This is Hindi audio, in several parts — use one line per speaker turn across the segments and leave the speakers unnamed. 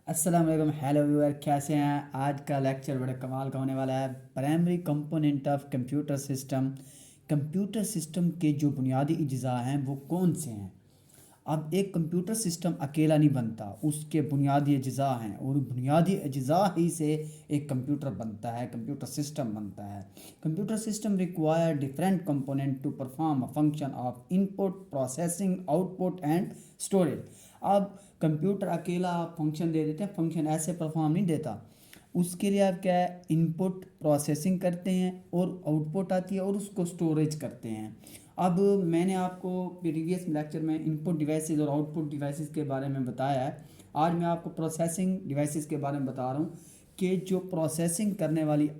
अस्सलाम वालेकुम। हेलो व्यूअर, कैसे हैं? आज का लेक्चर बड़े कमाल का होने वाला है। Primary component of computer system. Computer system के जो बुनियादी अज्जा हैं वो कौन से हैं? अब एक कंप्यूटर सिस्टम अकेला नहीं बनता, उसके बुनियादी अज्जा हैं और बुनियादी अज्जा ही से एक कंप्यूटर बनता है, कंप्यूटर सिस्टम बनता है। Computer system require different component to perform a function of input, processing, output and storage. अब कंप्यूटर अकेला फंक्शन दे देते हैं, फंक्शन ऐसे परफॉर्म नहीं देता। उसके लिए आप क्या है, इनपुट प्रोसेसिंग करते हैं और आउटपुट आती है और उसको स्टोरेज करते हैं। अब मैंने आपको प्रीवियस लेक्चर में इनपुट डिवाइसेस और आउटपुट डिवाइसेस के बारे में बताया है। आज मैं आपको प्रोसेसिंग डिवाइसेस के बारे में बता रहा हूँ कि जो प्रोसेसिंग करने वाली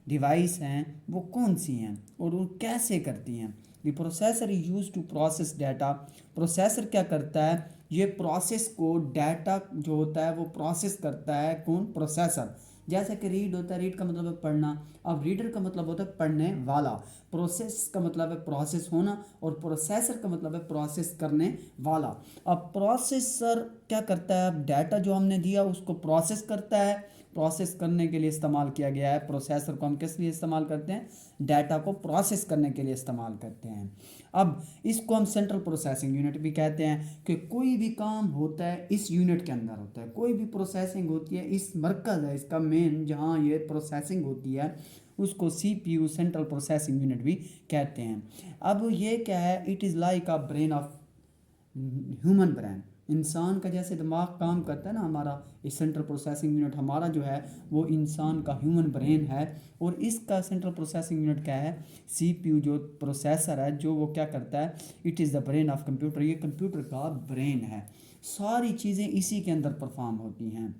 डिवाइस हैं वो कौन सी हैं और वो कैसे करती हैं। The processor is use to process data. Processor क्या करता है, ये प्रोसेस को डाटा जो होता है वो प्रोसेस करता है। कौन? प्रोसेसर। जैसे कि रीड होता है, रीड का मतलब है पढ़ना। अब रीडर का मतलब होता है पढ़ने वाला। प्रोसेस का मतलब है प्रोसेस होना और प्रोसेसर का मतलब है प्रोसेस करने वाला। अब प्रोसेसर क्या करता है, अब डाटा जो हमने दिया उसको प्रोसेस करता है। प्रोसेस करने के लिए इस्तेमाल किया गया है। प्रोसेसर को हम किस लिए इस्तेमाल करते हैं? डाटा को प्रोसेस करने के लिए इस्तेमाल करते हैं। अब इसको हम सेंट्रल प्रोसेसिंग यूनिट भी कहते हैं कि कोई भी काम होता है इस यूनिट के अंदर होता है। कोई भी प्रोसेसिंग होती है, इस मरकज़ है इसका मेन जहाँ ये प्रोसेसिंग होती है, उसको सीपीयू सेंट्रल प्रोसेसिंग यूनिट भी कहते हैं। अब ये क्या है, it is like a brain of human brain. इंसान का जैसे दिमाग काम करता है ना, हमारा इस सेंट्रल प्रोसेसिंग यूनिट हमारा जो है वो इंसान का ह्यूमन ब्रेन है। और इसका सेंट्रल प्रोसेसिंग यूनिट क्या है? सीपीयू जो प्रोसेसर है, जो वो क्या करता है, it is the brain of computer. ये कंप्यूटर का ब्रेन है। सारी चीज़ें इसी के अंदर परफॉर्म होती हैं।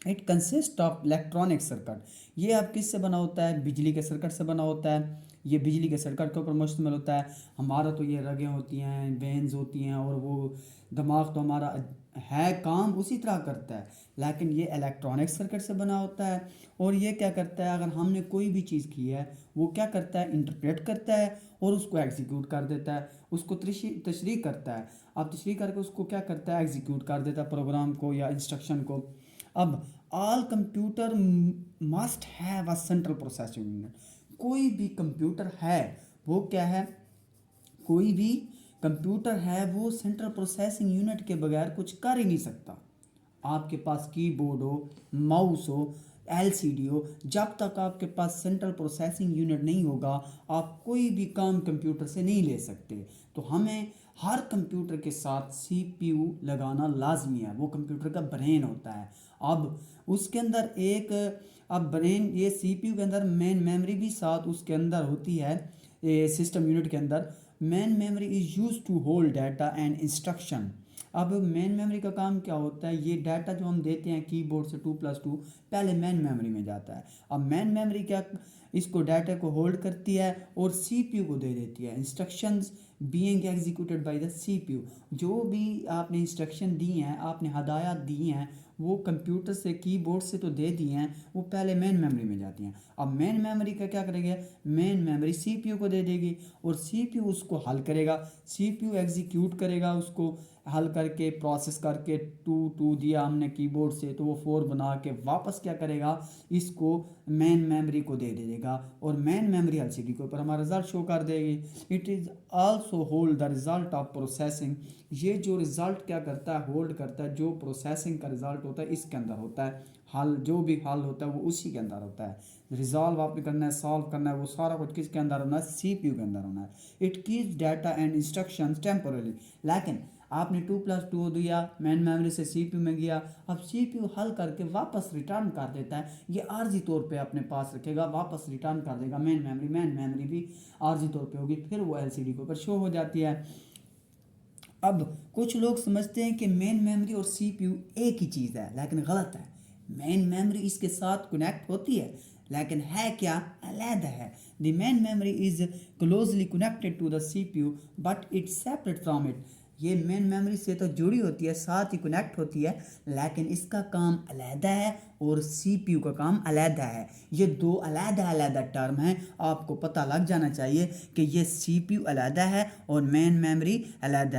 It consist of electronic circuit. ये अब किससे बना होता है? बिजली के सर्किट से बना होता है। ये बिजली के सर्किट के ऊपर मुश्तमिल होता है। हमारा तो ये रगें होती हैं, वेन्स होती हैं और वो दिमाग तो हमारा है काम उसी तरह करता है, लेकिन ये इलेक्ट्रॉनिक सर्किट से बना होता है। और ये क्या करता है, अगर हमने कोई भी चीज़ की है वो क्या करता है, इंटरप्रेट करता है और उसको एग्जीक्यूट कर देता है, उसको तशरीह करता है। अब तशरीह करके उसको क्या करता है, एग्जीक्यूट कर देता है प्रोग्राम को या इंस्ट्रक्शन को। अब all computer must have a central processing unit. कोई भी कंप्यूटर है वो क्या है, कोई भी कंप्यूटर है वो सेंट्रल प्रोसेसिंग यूनिट के बगैर कुछ कर ही नहीं सकता। आपके पास कीबोर्ड हो, माउस हो, एलसीडी हो, जब तक आपके पास सेंट्रल प्रोसेसिंग यूनिट नहीं होगा आप कोई भी काम कंप्यूटर से नहीं ले सकते। तो हमें हर कंप्यूटर के साथ सीपीयू लगाना लाजमी है। वो कंप्यूटर का ब्रेन होता है। अब उसके अंदर एक, अब ब्रेन, ये सीपीयू के अंदर मेन मेमोरी भी साथ उसके अंदर होती है। सिस्टम यूनिट के अंदर main memory is use to hold data and instruction. अब मेन मेमोरी का काम क्या होता है, ये डाटा जो हम देते हैं कीबोर्ड से 2+2 पहले मेन मेमोरी में जाता है। अब मेन मेमोरी क्या, इसको डाटा को होल्ड करती है और सीपीयू को दे देती है। Instructions being executed by the CPU. जो भी आपने इंस्ट्रक्शन दी हैं, आपने हदायत दी हैं, वो कंप्यूटर से कीबोर्ड से तो दे दी हैं, वो पहले मेन मेमोरी में जाती हैं। अब मेन मेमोरी का क्या करेगा, मेन मेमोरी सीपीयू को दे देगी और सीपीयू उसको हल करेगा। सीपीयू एग्जीक्यूट करेगा, उसको हल करके प्रोसेस करके 2 दिया हमने कीबोर्ड से तो वो 4 बना के वापस क्या करेगा, इसको मेन मेमोरी को दे देगा और मेन मेमोरी एलसीडी के ऊपर हमारा रिजल्ट शो कर देगी। It is also hold the result of processing. ये जो रिजल्ट क्या करता है, होल्ड करता है। जो प्रोसेसिंग का रिजल्ट होता है इसके अंदर होता है। हल, जो भी हल होता है वो उसी के अंदर होता है। रिजॉल्व आपने करना है, सॉल्व करना है, वो सारा कुछ किसके अंदर होना है, सीपीयू के अंदर होना है। It keeps data and instructions temporarily. लेकिन आपने 2+2 दिया, मेन मेमोरी से सीपीयू में गया, अब सीपीयू हल करके वापस रिटर्न कर देता है। ये आर्जी तौर पे अपने पास रखेगा, वापस रिटर्न कर देगा मेन मेमोरी भी आर्जी तौर पे होगी, फिर वो एलसीडी के ऊपर शो हो जाती है। अब कुछ लोग समझते हैं कि मेन मेमोरी और सीपीयू एक ही चीज़ है, लेकिन गलत है। मेन मेमोरी इसके साथ कनेक्ट होती है, लेकिन है क्या, अलग है। The main memory is closely connected to the CPU but it's separate from it. ये मेन मेमोरी से तो जुड़ी होती है, साथ ही कनेक्ट होती है, लेकिन इसका काम अलहदा है और सीपीयू का काम अलहदा है। ये दो अलहदा अलहदा टर्म हैं। आपको पता लग जाना चाहिए कि ये सीपीयू अलहदा है और मेन मेमोरी अलहदा है।